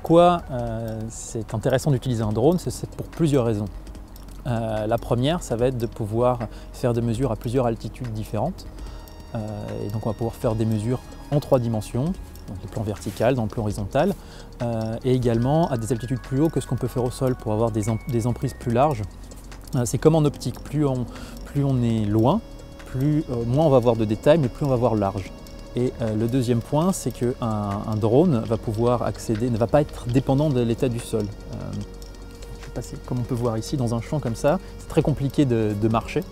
Pourquoi c'est intéressant d'utiliser un drone? C'est pour plusieurs raisons. La première, ça va être de pouvoir faire des mesures à plusieurs altitudes différentes. Et donc on va pouvoir faire des mesures en 3 dimensions, donc le plan vertical, dans le plan horizontal, et également à des altitudes plus hautes que ce qu'on peut faire au sol pour avoir des emprises plus larges. C'est comme en optique, plus on est loin, moins on va voir de détails, mais plus on va voir large. Et le deuxième point, c'est qu'un drone va pouvoir accéder, ne va pas être dépendant de l'état du sol. Je vais passer, comme on peut voir ici, dans un champ comme ça, c'est très compliqué de marcher.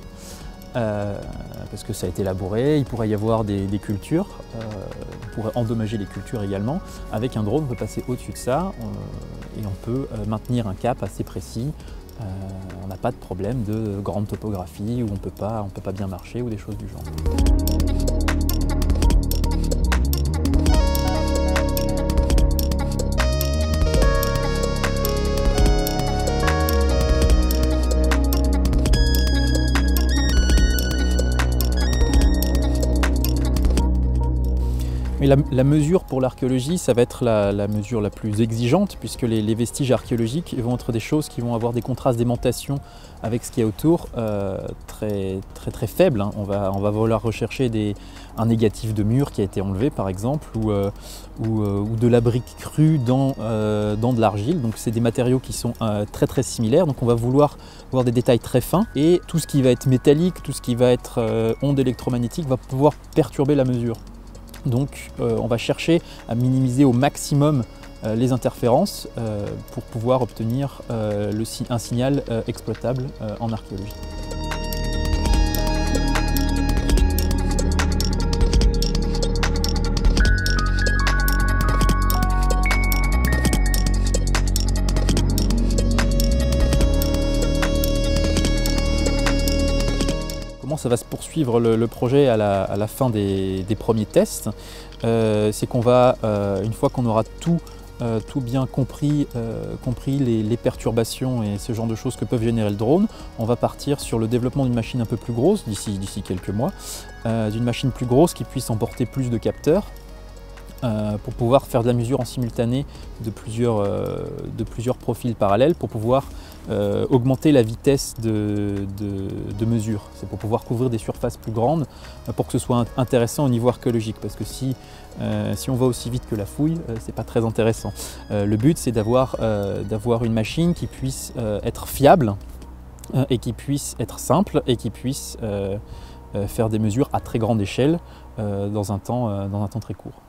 Parce que ça a été labouré, il pourrait y avoir des cultures, on pourrait endommager les cultures également. Avec un drone, on peut passer au-dessus de ça et on peut maintenir un cap assez précis. On n'a pas de problème de grande topographie où on peut pas bien marcher ou des choses du genre. Mais la mesure pour l'archéologie, ça va être la mesure la plus exigeante, puisque les vestiges archéologiques vont être des choses qui vont avoir des contrastes d'aimantation avec ce qu'il y a autour très faibles. On va vouloir rechercher un négatif de mur qui a été enlevé par exemple, ou de la brique crue dans de l'argile. Donc c'est des matériaux qui sont très similaires, donc on va vouloir voir des détails très fins, et tout ce qui va être métallique, tout ce qui va être ondes électromagnétiques va pouvoir perturber la mesure. Donc on va chercher à minimiser au maximum les interférences pour pouvoir obtenir un signal exploitable en archéologie. Comment ça va se poursuivre le projet à la fin des premiers tests? C'est qu'on va, une fois qu'on aura tout bien compris les perturbations et ce genre de choses que peuvent générer le drone, on va partir sur le développement d'une machine un peu plus grosse d'ici quelques mois, d'une machine plus grosse qui puisse emporter plus de capteurs, pour pouvoir faire de la mesure en simultané de plusieurs profils parallèles, pour pouvoir augmenter la vitesse de mesure. C'est pour pouvoir couvrir des surfaces plus grandes, pour que ce soit intéressant au niveau archéologique, parce que si on va aussi vite que la fouille, c'est pas très intéressant. Le but, c'est d'avoir une machine qui puisse être fiable, et qui puisse être simple, et qui puisse faire des mesures à très grande échelle dans un temps très court.